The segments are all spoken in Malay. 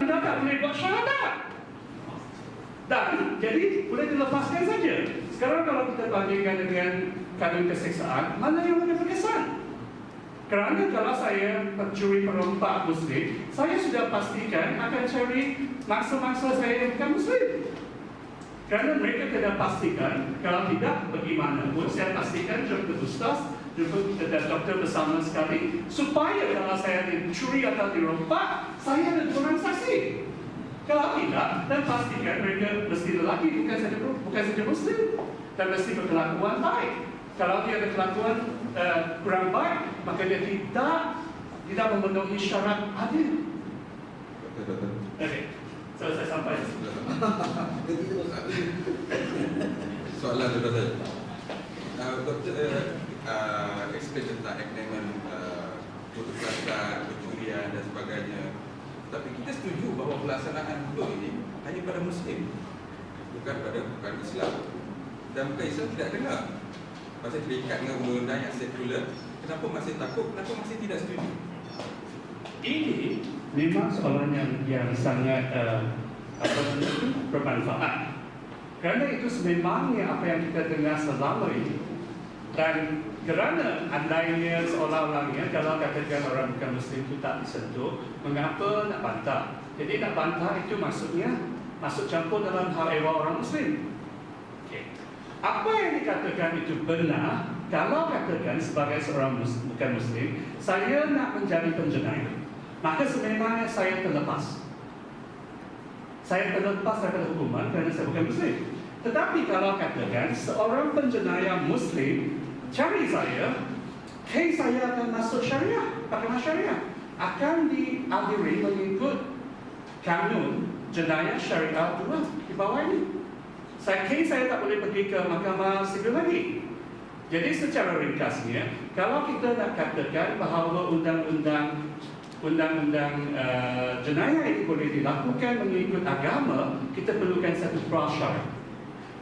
anda tak boleh buat syahadat. Dan jadi boleh dilepaskan saja. Sekarang kalau kita bandingkan dengan kanun keseksaan, mana yang lebih berkesan? Kerana kalau saya pencuri perompak Muslim, saya sudah pastikan akan cari mangsa-mangsa saya yang bukan Muslim. Kerana mereka tidak pastikan, kalau tidak bagaimanapun, saya pastikan jumpa ustaz, jumpa doktor bersama sekali, supaya kalau saya dicuri atau dirompak, saya ada dua saksi. Kalau tidak, dan pastikan mereka mesti lelaki, bukan saja Muslim, dan mesti berkelakuan baik. Kalau dia ada kelakuan kurang baik, maka dia tidak memenuhi syarat adil. Okey, saya sampai. Soalan tu Doktor. Doktor explain tentang agreement putus asa, pencurian dan sebagainya. Tapi kita setuju bahawa pelaksanaan hudud ini hanya pada Muslim, bukan Islam. Dan bukan Islam tidak dengar. Masih terikat dengan undang-undang yang sekular. Kenapa masih takut? Kenapa masih tidak setuju? Ini memang soalan yang sangat bermanfaat. Kerana itu sememangnya apa yang kita dengar selama ini. Dan kerana andainya seolah-olahnya kalau katakan orang bukan Muslim itu tak disentuh, mengapa nak bantah? Jadi nak bantah itu maksudnya masuk campur dalam hal ehwal orang Muslim. Okay. Apa yang dikatakan itu benar kalau katakan sebagai seorang bukan Muslim, saya nak menjadi penjenayah, maka sememangnya saya terlepas. Saya terlepas daripada hukuman kerana saya bukan Muslim. Tetapi kalau katakan seorang penjenayah Muslim cari saya, kes saya akan masuk syariah, mahkamah syariah, akan diadili mengikut kanun jenayah syariah 2 di bawah ini. Kes saya tak boleh pergi ke mahkamah sivil lagi. Jadi secara ringkasnya, kalau kita nak katakan bahawa undang-undang jenayah ini boleh dilakukan mengikut agama, kita perlukan satu prasyarat.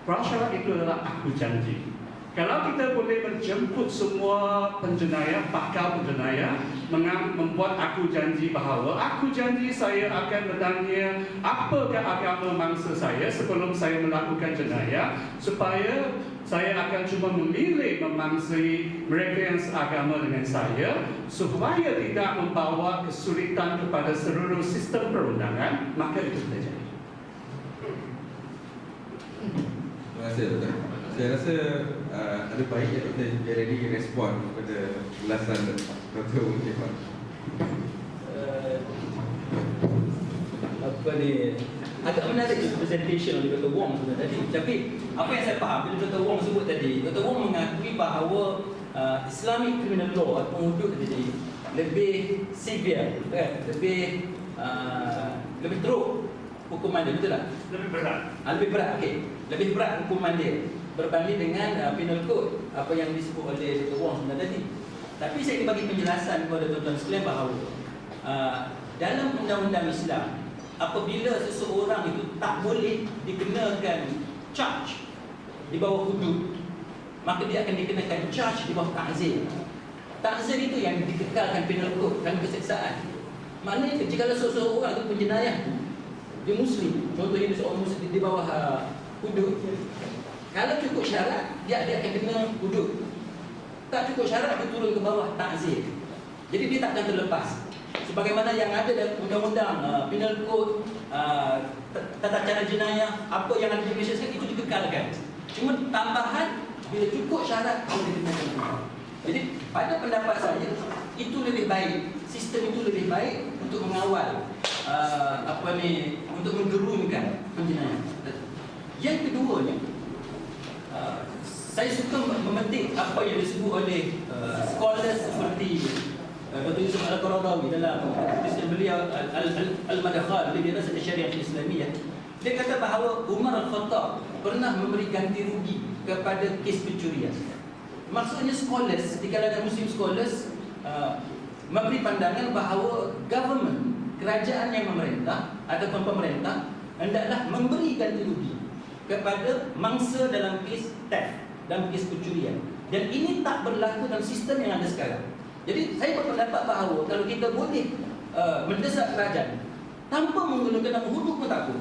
Prasyarat itu adalah aku janji. Kalau kita boleh menjemput semua penjenayah, bakal penjenayah, membuat aku janji bahawa aku janji saya akan bertanya apakah agama mangsa saya sebelum saya melakukan jenayah, supaya saya akan cuma memilih memangsai mereka yang seagama dengan saya, supaya tidak membawa kesulitan kepada seluruh sistem perundangan, maka itu terjadi. Terima kasih Doktor. Saya rasa ada baiknya Doktor jadi respon kepada ulasan Doktor Muslimat. Apa ni, agak menarik presentation oleh Dr. Wong sebenarnya tadi. Tapi apa yang saya faham bila Dr. Wong sebut tadi, Dr. Wong mengakui bahawa Islamic criminal law atau hudud tadi lebih severe, kan? Lebih teruk hukuman dia, betul tak? Lebih berat. Lebih berat, okey. Lebih berat hukuman dia berbanding dengan penal code apa yang disebut oleh Dr. Wong sebenarnya tadi. Tapi saya ingin bagi penjelasan kepada tuan-tuan sekalian bahawa dalam undang-undang Islam, apabila seseorang itu tak boleh dikenakan charge di bawah hudud, maka dia akan dikenakan charge di bawah ta'zir. Ta'zir itu yang dikekalkan penal code dan keseksaan. Maknanya jika seseorang itu penjenayah, dia Muslim, contohnya dia seorang Muslim di bawah hudud, kalau cukup syarat, dia akan kena hudud. Tak cukup syarat, dia turun ke bawah ta'zir. Jadi dia tak akan terlepas. Sebagaimana yang ada dalam undang-undang penal code, tata cara jenayah, apa yang ada di Malaysia sekarang itu dikekalkan. Cuma tambahan, bila cukup syarat, dia dikenakan. Jadi pada pendapat saya, itu lebih baik. Sistem itu lebih baik untuk mengawal untuk menggerunkan penjenayah. Yang keduanya, saya suka memetik apa yang disebut oleh scholars seperti Dr. Yusuf Al-Qaradawi dalam tulisan beliau Al-Madkhal li Dirasat Syariah Islamiyah. Dia kata bahawa Umar Al-Khattab pernah memberi ganti rugi kepada kes pencurian. Maksudnya scholars, di kalangan Muslim scholars memberi pandangan bahawa government, kerajaan yang memerintah ataupun pemerintah hendaklah memberi ganti rugi kepada mangsa dalam kes theft, dalam kes pencurian. Dan ini tak berlaku dalam sistem yang ada sekarang. Jadi saya berpendapat bahawa kalau kita boleh mendesak kerajaan Tanpa menggunakan nama hudud pun tak apa.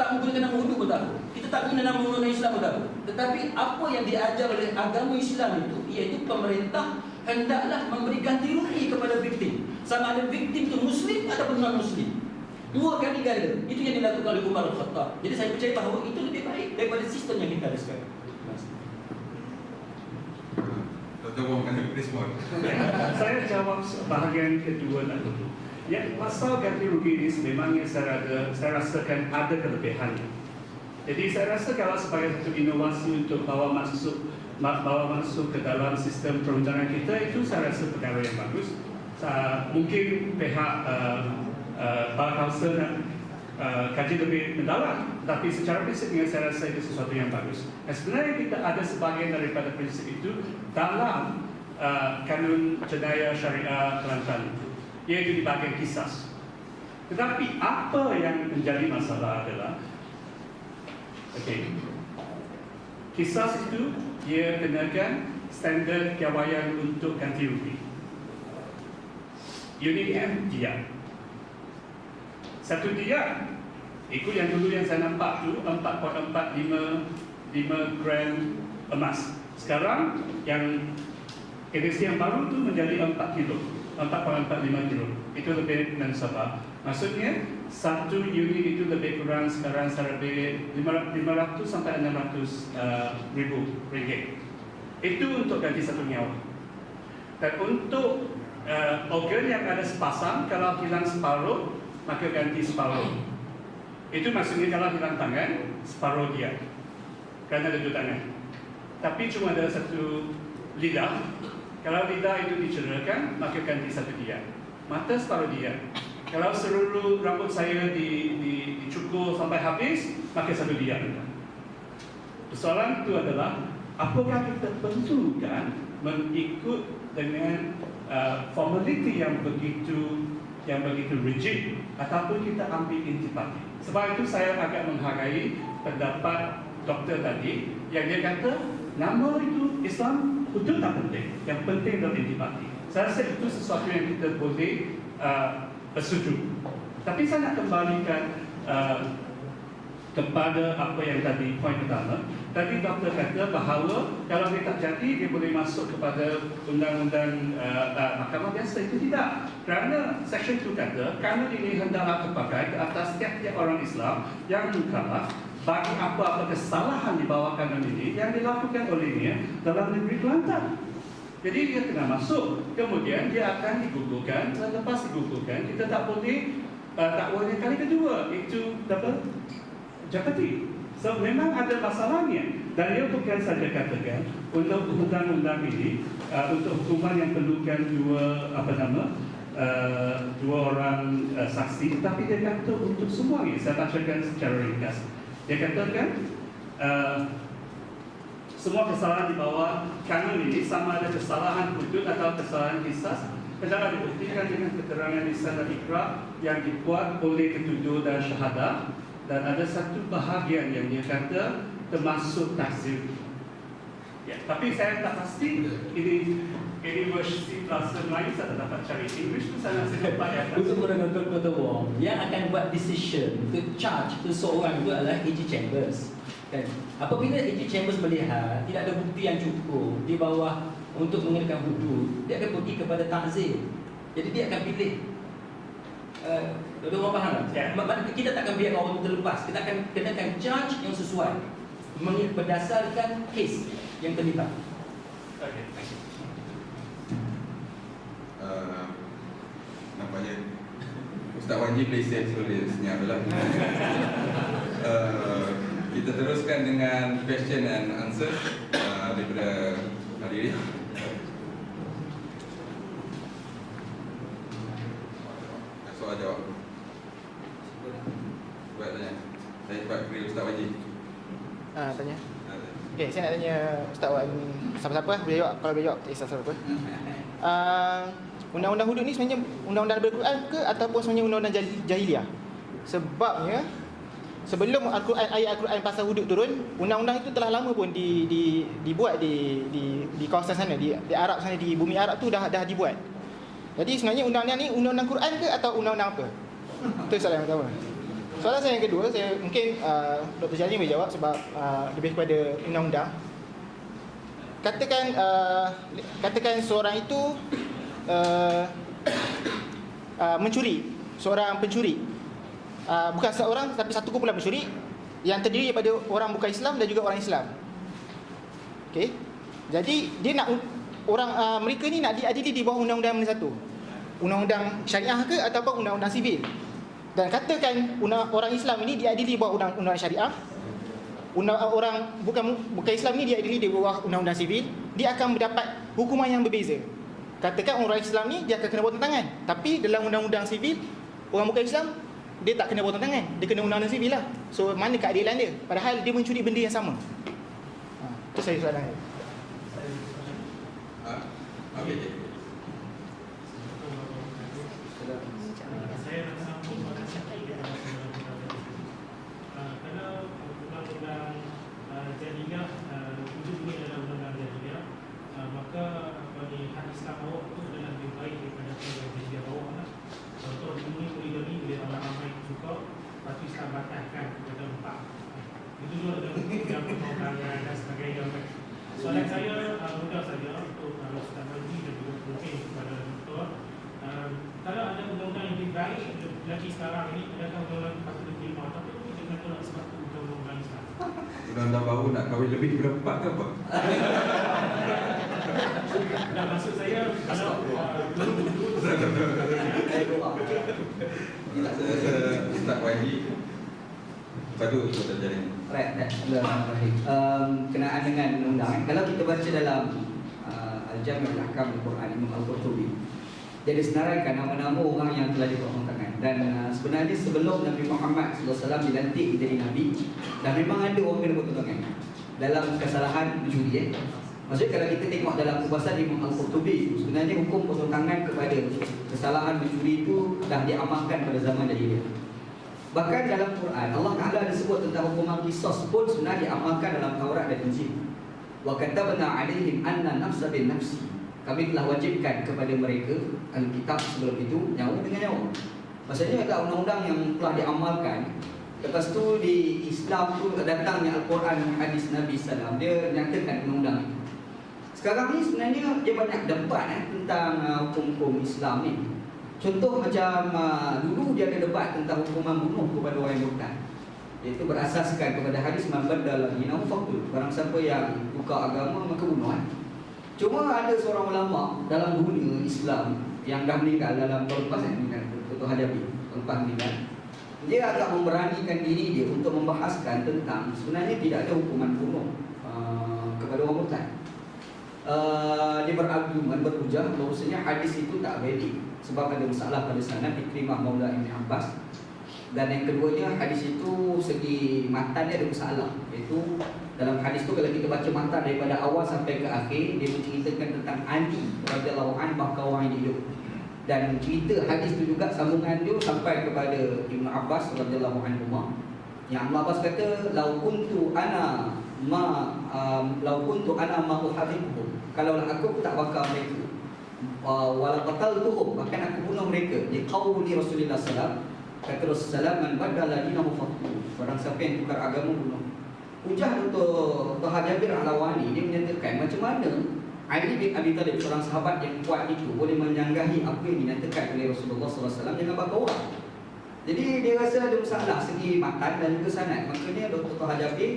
Tak menggunakan nama hudud pun tak apa. Kita tak guna nama undang Islam pun tak apa. Tetapi apa yang diajar oleh agama Islam itu, iaitu pemerintah hendaklah memberi ganti rugi kepada viktim. Sama ada viktim itu Muslim ataupun non-Muslim. Dua kali ganda. Itu yang dilakukan oleh Umar Al-Khattab. Jadi saya percaya bahawa itu lebih baik daripada sistem yang kita ada sekarang. Dr. Wong akan respon. Saya jawab bahagian kedua dulu. Ya, pasal ganti rugi ini memangnya saya rasakan ada kelebihannya. Jadi saya rasa kalau sebagai satu inovasi untuk bawa masuk ke dalam sistem perundangan kita, itu saya rasa perkara yang bagus. Mungkin pihak Bar Kausel nak kaji lebih mendalam, tapi secara prinsipnya saya rasa itu sesuatu yang bagus. Dan sebenarnya kita ada sebahagian daripada prinsip itu dalam kanun jenayah syariah Kelantan, iaitu di bahagian kisas. Tetapi apa yang menjadi masalah adalah kisas itu dia kenakan standard keawaian untuk ganti rugi. Unit M dia. Satu dia, ikut yang dulu yang saya nampak tu 4.455 gram emas. Sekarang yang edisi yang baru tu menjadi 4 kilo, 4.45 kilo. Itu lebih mensabah. Maksudnya satu unit itu lebih kurang sekarang lebih 500 sampai 600 ribu ringgit. Itu untuk ganti satu nyawa. Dan untuk organ yang ada sepasang, kalau hilang separuh, maka ganti separuh. Itu maksudnya kalau hilang tangan, separuh dia. Kerana ada dua tangan. Tapi cuma ada satu lidah. Kalau lidah itu dicederakan, maka ganti satu dia. Mata separuh dia. Kalau seluruh rambut saya dicukur sampai habis, maka satu dia. Persoalan itu adalah, apakah kita perlukan mengikut dengan formaliti yang begitu rigid, ataupun kita ambil intipati. Sebab itu saya agak menghargai pendapat doktor tadi yang dia kata nama itu Islam itu tak penting, yang penting adalah intipati. Saya rasa itu sesuatu yang kita boleh bersetuju. Tapi saya nak kembalikan kepada apa yang tadi poin pertama. Tadi doktor kata bahawa kalau dia tak jadi, dia boleh masuk kepada undang-undang mahkamah biasa. Itu tidak. Kerana section 2 kata, kanun ini hendaklah terpakai ke atas tiap-tiap orang Islam yang mukallaf bagi apa-apa kesalahan di bawah kanun ini yang dilakukan olehnya dalam negeri Kelantan. Jadi dia kena masuk. Kemudian dia akan digugurkan. Lepas digugurkan, kita tak boleh takwanya kali kedua. Itu apa? Japati. So memang ada masalahnya. Dan dia bukan saja katakan untuk undang-undang ini untuk hukuman yang perlukan dua orang saksi, tapi dia kata untuk semuanya. Saya bacakan secara ringkas. Dia katakan semua kesalahan di bawah kanun ini, sama ada kesalahan hudud atau kesalahan kisas, adalah dibuktikan dengan keterangan lisan dan ikrar yang dibuat oleh ketuduh dan syahadah. Dan ada satu bahagian yang dia kata termasuk tahzir. Ya, tapi saya tak pasti ini versi bahasa Melayu saya tak dapat cari. English tu saya nak dapat ya. Untuk menurut Dr. Wong, yang akan buat decision to charge seseorang itu adalah AG Chambers. Kan? Apabila AG Chambers melihat tidak ada bukti yang cukup di bawah untuk mengenakan hudud, dia akan pergi kepada takzir. Jadi dia akan pilih. Dr. Wong faham tak? Ya. Kita tak akan biarkan orang terlepas. Kita akan kenakan charge yang sesuai berdasarkan kes yang terlibat. Okay. Nampaknya Ustaz Wanji Malaysia boleh senyap lah. Kita teruskan dengan question and answer daripada hadirin. Soal jawab. Buat tanya. Saya cepat beri Ustaz Wanji. Tanya. Okey, saya nak tanya Ustaz Wan, siapa-siapa boleh jawab. Kalau boleh jawab, tak kisah siapa. Undang-undang hudud ni sebenarnya undang-undang daripada Quran ke ataupun sebenarnya undang-undang jahiliah? Sebabnya sebelum Al-Quran, ayat Al-Quran pasal hudud turun, undang-undang itu telah lama pun dibuat di kawasan sana, di Arab sana, di bumi Arab tu dah dibuat. Jadi sebenarnya undang-undang ni undang-undang Quran ke atau undang-undang apa? Itu soalan yang pertama. Soalan saya yang kedua, saya mungkin Dr. Jani boleh jawab sebab lebih kepada undang-undang. Katakan seorang itu mencuri, seorang pencuri, bukan seorang tapi satu kumpulan pencuri yang terdiri daripada orang bukan Islam dan juga orang Islam. Okey. Jadi dia nak orang mereka ni nak diadili di bawah undang-undang mana satu? Undang-undang syariah ke ataupun undang-undang sivil? Dan katakan orang Islam ini diadili di bawah undang-undang syariah, orang bukan Islam ni diadili di bawah undang-undang sivil, dia akan mendapat hukuman yang berbeza. Katakan orang Islam ni dia akan kena potong tangan, tapi dalam undang-undang sivil orang bukan Islam dia tak kena potong tangan, dia kena undang-undang sivil lah. So mana keadilan dia? Padahal dia mencuri benda yang sama. Itu saya soalan saya. Okey. Saya nak sambung pada sikit kalau undang-undang jadinya wujud ini adalah undang-undang jadinya, maka hadis Islam bawah itu adalah lebih baik daripada undang-undang jadinya bawah lah. Contoh ini poligami bila orang ramai suka, lepas tu Islam batalkan kepada 4. Itu dua yang perkembangan dan sebagainya. Soalan saya mudah saja untuk Ustaz Majdi dan juga mungkin kepada Doktor. Kalau ada undang-undang yang lebih baik lagi sekarang ini, adakah undang-undang patut diterima ataupun kita kena tolak sebab undang-undang Islam? Undang-undang baru nak kahwin lebih berempat ke apa? Nah, maksud saya kalau Ustaz Wahid, lepas tu Ustaz Jalil. Right, Bismillahirrahmanirrahim. Kenaan dengan undang-undang, kalau kita baca dalam Al-Jami' Al-Ahkam Al-Quran Imam Al-Qurtubi, dia disenaraikan nama-nama orang yang telah dipotong tangan. Dan sebenarnya sebelum Nabi Muhammad SAW dilantik menjadi Nabi, dan memang ada orang kena potong tangan dalam kesalahan mencuri. Maksudnya kalau kita tengok dalam perbahasan Imam Al-Qurtubi, sebenarnya hukum potong tangan kepada kesalahan mencuri itu dah diamalkan pada zaman jahiliyah. Bahkan dalam Quran Allah Ta'ala ada sebut tentang hukuman qisas pun sebenarnya diamalkan dalam Taurat dan Injil. Wa katabna 'alaihim anna nafsa bin nafsi. Kami telah wajibkan kepada mereka Alkitab sebelum itu nyawa dengan nyawa. Maksudnya adalah undang-undang yang telah diamalkan. Lepas tu di Islam tu datangnya Al-Quran, hadis Nabi SAW, dia nyatakan undang-undang itu. Sekarang ni sebenarnya dia banyak debat tentang hukum-hukum Islam ni. Contoh macam dulu dia ada debat tentang hukuman bunuh kepada orang yang murtad, iaitu berasaskan kepada hadis man badala dinahu faqtul, barang siapa yang tukar agama maka bunuh. Cuma ada seorang ulama dalam dunia Islam yang dah meninggal dalam tahun lepas Dr. Hadabi, lepas meninggal, dia agak memberanikan diri dia untuk membahaskan tentang sebenarnya tidak ada hukuman bunuh kepada orang murtad. Dia berargumen, berhujah bahawasanya hadis itu tak valid sebab ada masalah pada sanad Ikrimah Maula Ibn Abbas. Dan yang keduanya, hadis itu segi matan dia ada masalah, iaitu dalam hadis tu kalau kita baca matan daripada awal sampai ke akhir, dia menceritakan tentang Ali radhiyallahu anhu bakal orang yang hidup. Dan cerita hadis tu juga sambungan dia sampai kepada Ibn Abbas radhiyallahu anhu. Yang Ibn Abbas kata, lau kuntu ana ma uhadibuhum, kalaulah aku tak bakar mereka, wala qataltuhum, bahkan aku bunuh mereka. Di qauli Rasulullah sallallahu, kata Rasulullah, man badala dinahu faqtul, barang siapa yang tukar agama bunuh. Hujah untuk Tuhan Jabir Al-Awani, dia menyatakan macam mana Ali bin Abi Talib, seorang sahabat yang kuat itu, boleh menyanggahi apa yang dinyatakan oleh Rasulullah SAW dengan bakar orang. Jadi dia rasa ada masalah segi matan dan juga sanad. Makanya Dr. Tuhan Jabir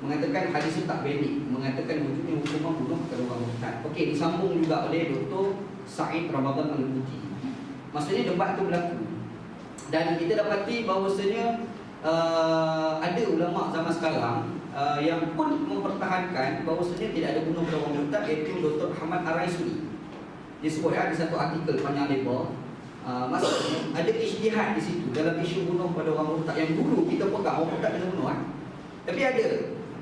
mengatakan hadis itu tak valid, mengatakan wujudnya hukuman bunuh kepada orang murtad. Okey, disambung juga oleh Dr. Sa'id Ramadan Al-Buti. Maksudnya debat itu berlaku. Dan kita dapati bahawasanya ada ulama zaman sekarang yang pun mempertahankan bahawasanya tidak ada bunuh kepada orang murtad, iaitu Dr. Ahmad Ar-Raisuni. Dia sebut ada satu artikel panjang lebar. Maksudnya ada ijtihad di situ dalam isu bunuh pada orang murtad yang dulu kita pegang orang murtad kena bunuh Tapi ada,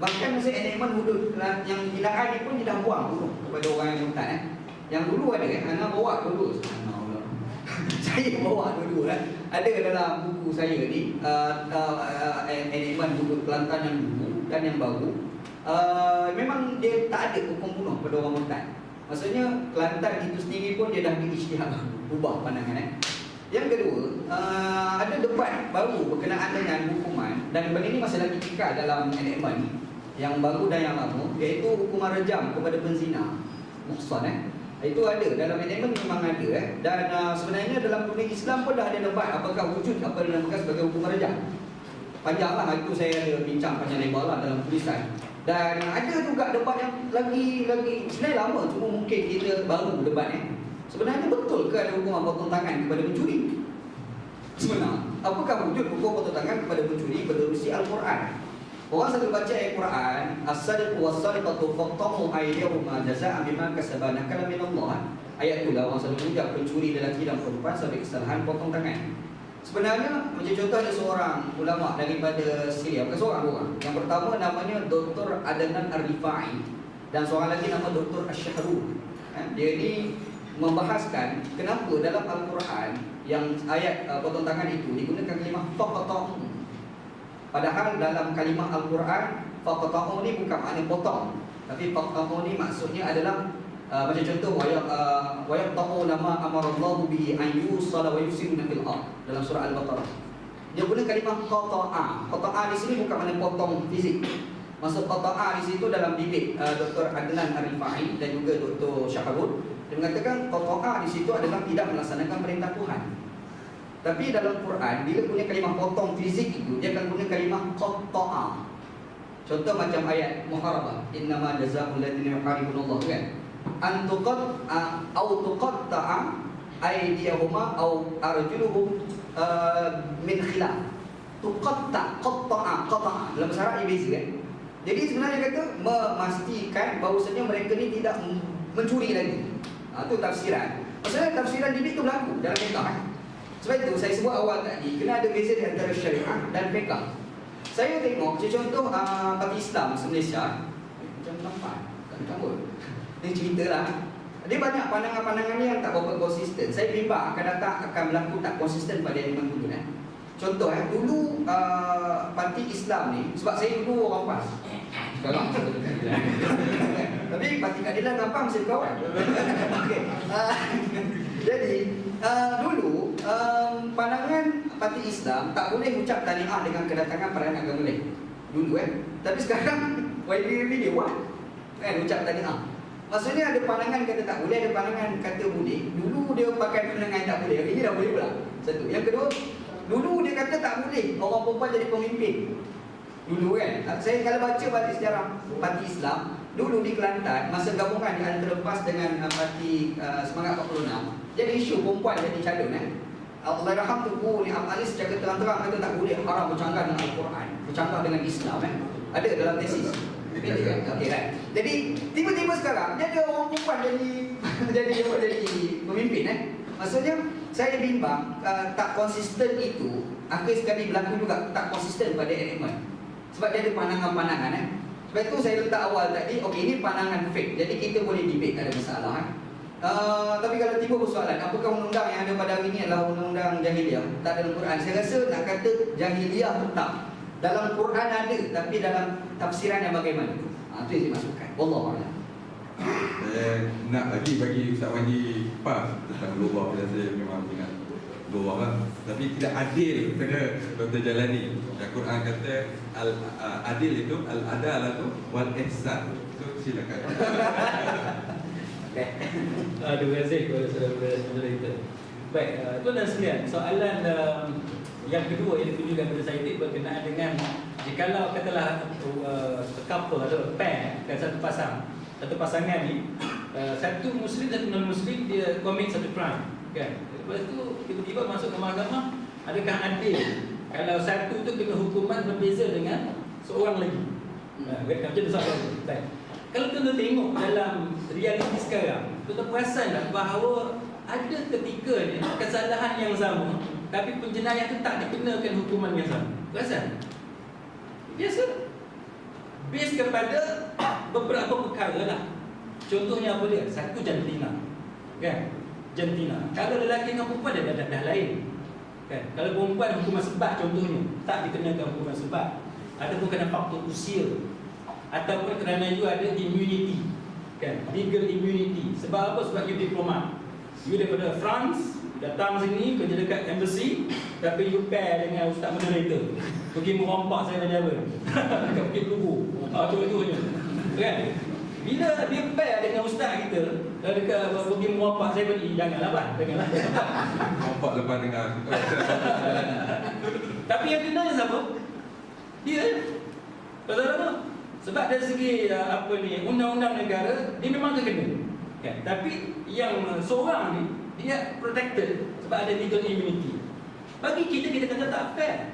bahkan masa enakmen hudud yang hilang ni pun dia dah buang bunuh kepada orang yang murtad Yang dulu ada Ana bawa dulu. Saya bawa dulu Ada dalam buku saya ni enakmen hudud Kelantan yang dulu dan yang baru. Memang dia tak ada hukum bunuh pada orang murtad. Maksudnya Kelantan itu sendiri pun dia dah diijtihad ubah pandangan Yang kedua, ada debat baru berkenaan dengan hukuman, dan benda ini masih lagi kekal dalam enactment yang baru dan yang lama, iaitu hukuman rejam kepada penzina muhsan. Itu ada dalam enactment, memang ada dan sebenarnya dalam dunia Islam pun dah ada debat apakah wujud apa yang dinamakan sebagai hukuman rejam. Panjanglah itu saya ada bincang panjang lebar lah dalam tulisan. Dan ada juga debat yang lagi sebenarnya lama, cuma mungkin kita baru debat Sebenarnya betul ke ada hukuman potong tangan kepada pencuri? Sebenarnya, apakah wujud hukum potong tangan kepada pencuri menerusi Al-Quran? Orang selalu baca ayat Quran, as-sadiqu was-sadiqatu faqtamu aydihuma jazaa'an bima kasaba nakalan min Allah. Ayat tu lah orang selalu ucap pencuri lelaki dan perempuan sampai kesalahan potong tangan. Sebenarnya macam contoh ada seorang ulama daripada Syria, bukan seorang orang. Yang pertama namanya Dr. Adnan Ar-Rifai dan seorang lagi nama Dr. Ash-Shahrul. Dia ni membahaskan kenapa dalam Al-Quran yang ayat potong tangan itu digunakan kalimah faqata'u. Padahal dalam kalimah Al-Quran faqata'u ni bukan makna potong, tapi faqata'u ni maksudnya adalah macam contoh wa yaqta'u nama amarallahu bihi an yusala wa yufsiduna fil ard dalam surah Al-Baqarah. Dia guna kalimah qata'a. Qata'a di sini bukan makna potong fizik. Maksud qata'a di situ dalam bibit Dr. Adnan Ar-Rifai dan juga Dr. Shahrul, dia mengatakan qata'a di situ adalah tidak melaksanakan perintah Tuhan. Tapi dalam Quran bila punya kalimah potong fizik itu, dia akan guna kalimah qata'a. Contoh macam ayat Muharabah, innama jazaa'ul ladzina yuharibunallah kan. An tuqatta'a aydiyahuma aw arjuluhum min khilaf. Tuqatta, qata'a dalam bahasa Arab beza kan. Jadi sebenarnya kata memastikan bahawasanya mereka ni tidak mencuri lagi. Itu tafsiran. Maksudnya tafsiran ini tu berlaku dalam fiqh. Sebab itu saya sebut awal tadi, kena ada beza di antara syariah dan fiqh. Saya tengok contoh parti Islam Malaysia macam nampak tak cabut. Ini ceritalah. Dia banyak pandangan-pandangan yang tak berapa konsisten. Saya bimbang akan berlaku tak konsisten pada yang dulu Contoh dulu parti Islam ni, sebab saya dulu orang PAS. Sekarang tapi parti keadilan gampang saya kawan. Okey. Jadi dulu pandangan parti Islam tak boleh ucap tahniah dengan kedatangan peranan agama lain. Dulu Tapi sekarang YB dia buat ucap tahniah. Maksudnya ada pandangan kata tak boleh, ada pandangan kata boleh. Dulu dia pakai pandangan tak boleh, hari ni dah boleh pula. Satu. Yang kedua, dulu dia kata tak boleh orang perempuan jadi pemimpin. Dulu saya kalau baca balik sejarah parti Islam, dulu di Kelantan masa gabungan di antara PAS dengan parti Semangat 46, jadi isu perempuan jadi calon Allahyarham Tuku ni Amalis secara terang-terang kata tak boleh, haram bercanggah dengan Al-Quran, bercanggah dengan Islam ada dalam tesis. Okey kan. Jadi tiba-tiba sekarang jadi orang perempuan jadi pemimpin Maksudnya saya bimbang tak konsisten itu akhir sekali berlaku juga tak konsisten pada enactment. Sebab dia ada pandangan-pandangan Sebab itu saya letak awal tadi, okey ini pandangan fake. Jadi kita boleh debate, tak ada masalah Tapi kalau tiba persoalan, apakah undang-undang yang ada pada hari ini adalah undang-undang jahiliah? Tak dalam Quran. Saya rasa nak kata jahiliah tetap dalam Quran ada, tapi dalam tafsiran yang bagaimana? Itu yang saya masukkan. Wallahu a'lam. Saya nak lagi bagi Ustaz Wandi pas tentang luar, saya memang ingat luar lah. Tapi tidak adil kepada Dr. Jalani. Al-Quran kata adil itu al-adalatu wal ihsan. So silakan. Terima kasih kepada saudara-saudara kita. Baik, tuan dan sekalian, soalan yang kedua yang ditujukan kepada saya berkenaan dengan jikalau katalah couple atau pair kan, satu pasangan ni satu muslim satu non muslim, dia commit satu crime kan. Lepas tu tiba-tiba masuk ke mahkamah, adakah adil kalau satu tu kena hukuman berbeza dengan seorang lagi? Macam tu soalan tu. Kalau tuan tengok dalam realiti sekarang, tuan perasan tak bahawa ada ketika ni kesalahan yang sama tapi penjenayah tu tak dikenakan hukuman yang sama? Perasan? Biasa. Based kepada beberapa perkara lah. Contohnya apa dia? Satu jantina. Kan? Jantina. Kalau lelaki dengan perempuan dah lain. Kan? Kalau perempuan hukuman sebat contohnya, tak dikenakan hukuman sebat. Ataupun kerana faktor usia. Ataupun kerana you ada immunity. Kan? Legal immunity. Sebab apa? Sebab you diplomat. You daripada France, datang sini kerja dekat embassy, tapi you pair dengan ustaz moderator. Pergi merompak saya pada apa? Dekat Bukit Lubu. Contohnya. Kan? Bila dia pair dengan ustaz kita, dekat pergi merompak saya beri, janganlah Pak, janganlah. Nampak lepas dengar. Tapi yang kena siapa? Dia. Pasal apa? Sebab dari segi undang-undang negara, dia memang terkena. Kan? Tapi yang seorang ni dia protected sebab ada legal immunity. Bagi kita kata tak fair.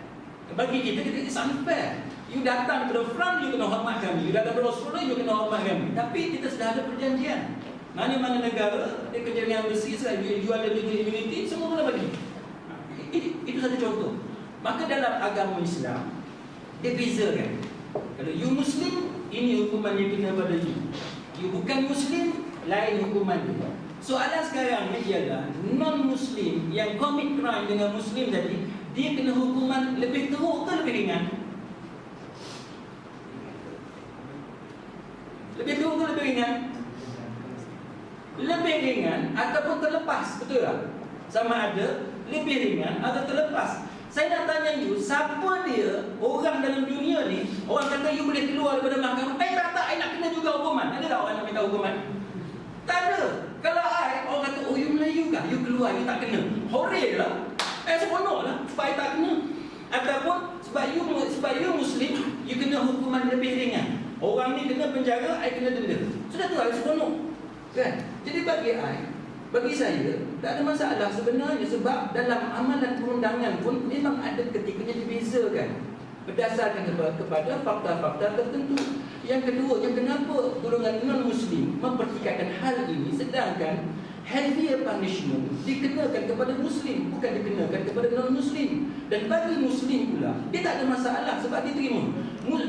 Bagi kita it's unfair. You datang daripada front, you kena hormat kami. You datang daripada Australia, you kena hormat kami. Tapi kita sudah ada perjanjian. Mana-mana negara, dia kerja dengan embassy, you ada legal immunity, semua kena bagi. Itu satu contoh. Maka dalam agama Islam, dia bezakan. Kalau you Muslim, ini hukuman yang kena pada you. You bukan Muslim, lain hukuman dia. Soalan sekarang ni ialah non-Muslim yang commit crime dengan Muslim tadi, dia kena hukuman lebih teruk ke lebih ringan? Lebih teruk ke lebih ringan? Lebih ringan ataupun terlepas, betul tak? Sama ada lebih ringan atau terlepas. Saya nak tanya you, siapa dia orang dalam dunia ni, orang kata you boleh keluar daripada mahkamah, tak, I nak kena juga hukuman. Ada tak orang nak minta hukuman? Tak ada. Kalau I, orang kata, oh you Melayu kah? You keluar, you tak kena. Hore lah. Seronok lah sebab I tak kena. Ataupun sebab you Muslim, you kena hukuman lebih ringan. Orang ni kena penjara, I kena denda. Sudah tu I seronok. Kan? Jadi bagi saya, tak ada masalah sebenarnya sebab dalam amalan perundangan pun memang ada ketikanya dibezakan berdasarkan kepada fakta-fakta tertentu. Yang kedua, yang kenapa golongan non-Muslim mempertikaikan hal ini sedangkan heavier punishment dikenakan kepada Muslim, bukan dikenakan kepada non-Muslim. Dan bagi Muslim pula, dia tak ada masalah sebab dia terima.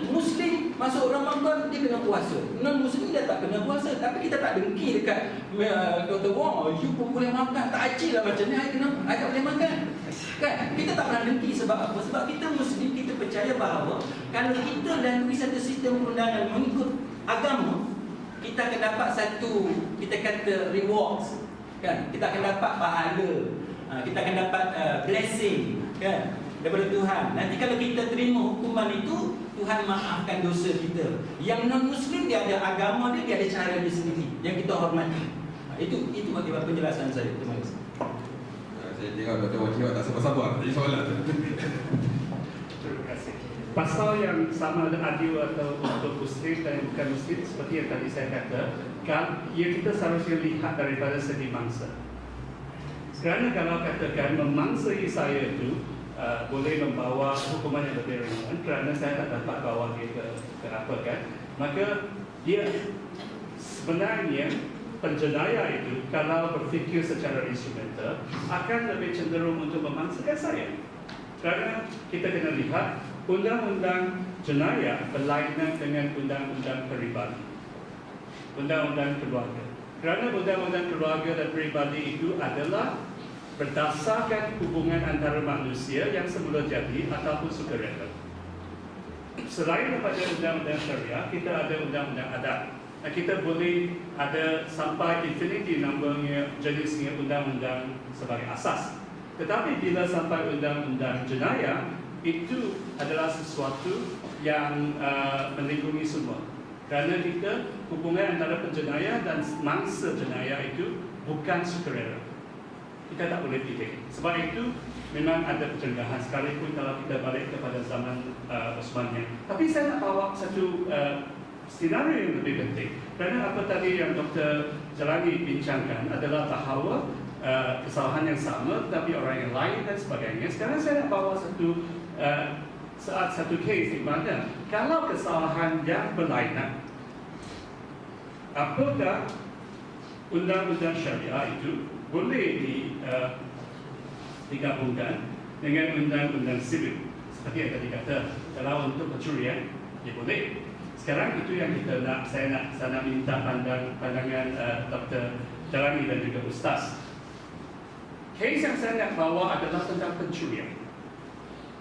Muslim masuk Ramadan, dia kena puasa. Non-Muslim dia tak kena puasa. Tapi kita tak dengki dekat Dr. Wong, you pun boleh makan. Tak acil lah macam ni, I tak boleh makan. Kan? Kita tak pernah dengki sebab apa? Sebab kita Muslim, kita percaya bahawa kalau kita lalui satu sistem perundangan mengikut agama, kita akan dapat satu, kita kata rewards. Kan? Kita akan dapat pahala. Kita akan dapat blessing. Kan? Daripada Tuhan. Nanti kalau kita terima hukuman itu, Tuhan maafkan dosa kita. Yang non-Muslim dia ada agama dia ada cara dia sendiri yang kita hormati. Itu bagi penjelasan saya. Terima kasih. Saya tengok Dr. Wan Cik tak sabar-sabar tadi soalan. Terima kasih. Pasal yang sama ada adil atau untuk Muslim dan bukan Muslim, seperti yang tadi saya kata, kita seharusnya lihat daripada segi mangsa. Kerana kalau katakan memangsai saya itu boleh membawa hukuman yang lebih ringan, kerana saya tak dapat bawa dia ke apa kan, maka dia sebenarnya penjenayah itu kalau berfikir secara instrumental akan lebih cenderung untuk memangsakan saya. Kerana kita kena lihat undang-undang jenayah berlainan dengan undang-undang peribadi, undang-undang keluarga. Kerana undang-undang keluarga dan peribadi itu adalah berdasarkan hubungan antara manusia yang semula jadi ataupun sukarela. Selain daripada undang-undang syariah, kita ada undang-undang adat. Kita boleh ada sampai infinity namanya jenisnya undang-undang sebagai asas. Tetapi bila sampai undang-undang jenayah, itu adalah sesuatu yang melindungi semua. Kerana kita hubungan antara penjenayah dan mangsa jenayah itu bukan sukarela. Kita tak boleh pilih. Sebab itu memang ada pencegahan sekalipun kalau kita balik kepada zaman Osmania. Tapi saya nak bawa satu senario yang lebih penting. Kerana apa tadi yang Dr. Jalani bincangkan adalah bahawa kesalahan yang sama tetapi orang yang lain dan sebagainya. Sekarang saya nak bawa satu case di mana kalau kesalahan yang berlainan, apakah undang-undang syariah itu boleh digabungkan dengan undang-undang sivil? Seperti yang tadi kata, kalau untuk pencurian, dia boleh. Sekarang itu yang kita nak, saya nak minta pandangan Dr. Jalani dan juga Ustaz. Kes yang saya nak bawa adalah tentang pencurian.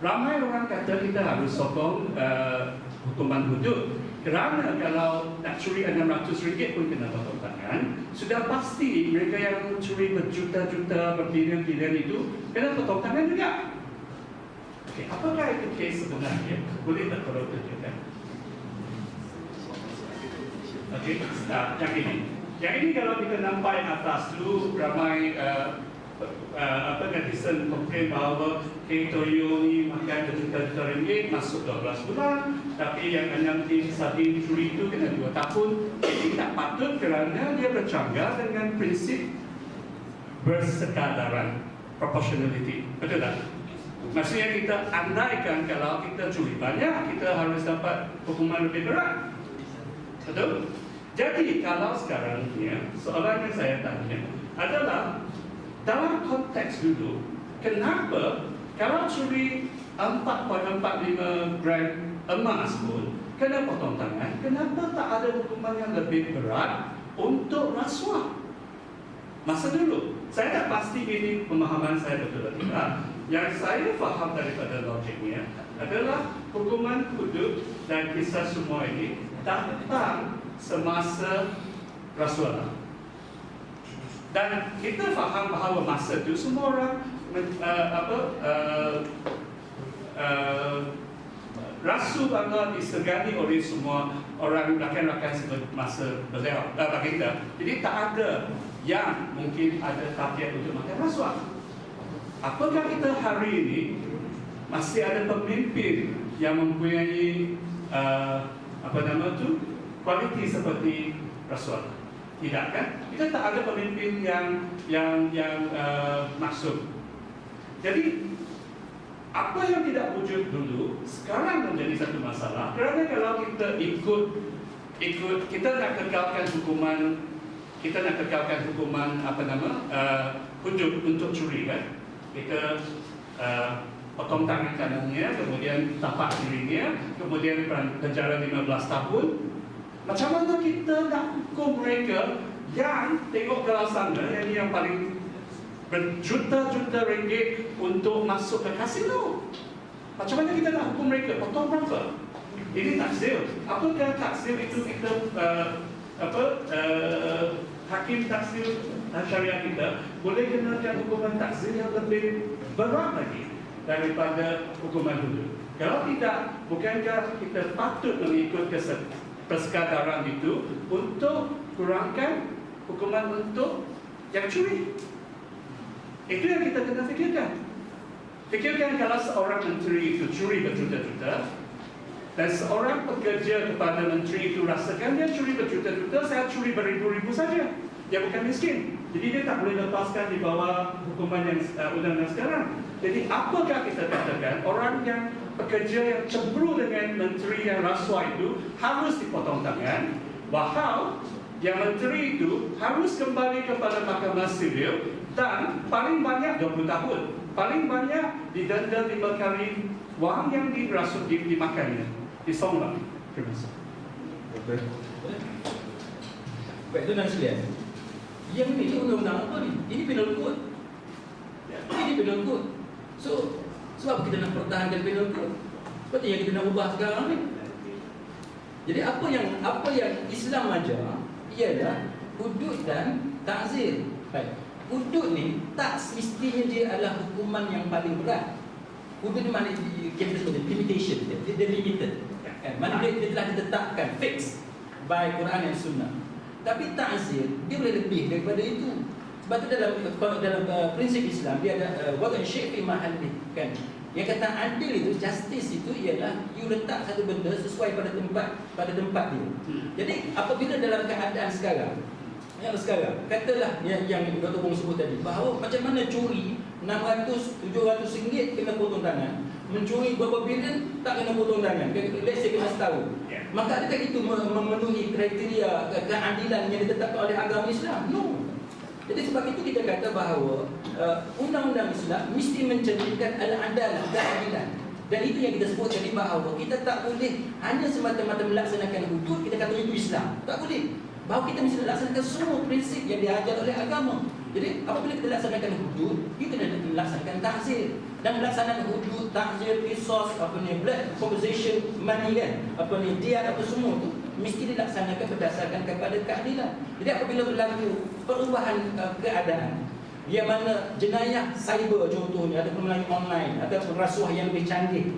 Ramai orang kata kita harus sokong hukuman hudud. Kerana kalau nak curi RM600 pun kena potong tangan, sudah pasti mereka yang mencuri berjuta-juta, berbilion-bilion itu kena potong tangan juga. Okey, apakah itu kes sebenarnya? Boleh tak kalau tunjukkan? Okey, yang ini. Yang ini kalau kita nampak atas dulu ramai netizen komplain bahawa Toyo ni makan berjuta-juta ringgit masuk 12 bulan, tapi yang nanti sabi curi itu kena 2 tahun. Ini tak patut kerana dia bercanggah dengan prinsip bersekadaran, proportionality. Betul tak? Maksudnya kita andaikan kalau kita curi banyak, kita harus dapat hukuman lebih berat. Betul? Jadi kalau sekarang soalan yang saya tanya adalah dalam konteks dulu, kenapa kalau curi 4.45 gram emas pun kena potong tangan, kenapa tak ada hukuman yang lebih berat untuk rasuah? Masa dulu, saya tak pasti ini pemahaman saya betul atau tidak. Yang saya faham daripada logiknya adalah hukuman hudud dan kisah semua ini datang semasa rasuah. Dan kita faham bahawa masa itu semua orang rasu bangga disegani oleh semua orang rakan-rakan semasa beliau baginda. Jadi tak ada yang mungkin ada target untuk makan rasuah. Apakah kita hari ini masih ada pemimpin yang mempunyai kualiti seperti rasuah? Tidak kan? Kita tak ada pemimpin yang masuk. Jadi apa yang tidak wujud dulu sekarang menjadi satu masalah. Kerana kalau kita ikut kita nak kekalkan hukuman, hudud untuk curi kan? Kita potong tangan kanannya, kemudian tapak kirinya, kemudian penjara 15 tahun. Macam mana kita nak hukum mereka yang tengok kalau sana yang paling berjuta-juta ringgit untuk masuk ke kasino? Macam mana kita nak hukum mereka? Potong berapa? Ini takzir. Apakah takzir itu kita hakim takzir syariah kita boleh kenakan hukuman takzir yang lebih berat lagi daripada hukuman hudud? Kalau tidak, bukankah kita patut mengikut persekadaran itu untuk kurangkan hukuman untuk yang curi? Itu yang kita kena fikirkan. Fikirkan kalau seorang menteri itu curi berjuta-juta dan seorang pekerja kepada menteri itu rasakan dia curi berjuta-juta, saya curi beribu-ribu saja. Dia bukan miskin. Jadi dia tak boleh lepaskan di bawah hukuman yang undang-undang sekarang. Jadi apakah kita katakan orang yang pekerja yang cemburu dengan menteri yang rasuah itu harus dipotong tangan, bahal yang menteri itu harus kembali kepada mahkamah sivil dan paling banyak 20 tahun, paling banyak didenda 5 kali wang yang dimakannya, disonglah. Terima kasih. Baik, tuan-tuan sekalian, yang ini undang-undang apa ni? Ini penal code. Ini penal code. So, sebab kita nak pertahankan penal code, seperti yang kita nak ubah sekarang ni. Jadi apa yang Islam ajar ialah hudud dan ta'zir. Baik. Hudud ni tak semestinya dia adalah hukuman yang paling berat. Hudud ni maknanya kita sebut limitation, dia limited. Mana dia telah ditetapkan fix by Quran dan Sunnah. Tapi ta'zir dia boleh lebih daripada itu. Sebab tu dalam prinsip Islam dia ada waqan syai' fi mahalli, kan. Yang kata adil itu, justice itu ialah you letak satu benda sesuai pada tempat dia. Jadi apabila dalam keadaan sekarang, katalah yang Dr. Bong sebut tadi, bahawa macam mana curi 600-700 ringgit kena potong tangan, mencuri berapa bilion tak kena potong tangan, let's say kena setahun. Maka adakah itu memenuhi kriteria keadilan yang ditetapkan oleh agama Islam? No. Jadi sebab itu kita kata bahawa undang-undang Islam mesti mencerminkan al-adalah, keadilan. Dan itu yang kita sebut tadi bahawa kita tak boleh hanya semata-mata melaksanakan hudud kita kata itu Islam. Tak boleh. bahawa kita mesti laksanakan semua prinsip yang diajar oleh agama. Jadi apabila kita laksanakan hudud, kita kena laksanakan ta'zir. Dan melaksanakan hudud, ta'zir, qisas, blood composition, money kan, dia semua tu mesti dilaksanakan berdasarkan kepada keadilan. Jadi apabila berlaku perubahan keadaan yang mana jenayah cyber contohnya ataupun melalui online ataupun rasuah yang lebih canggih,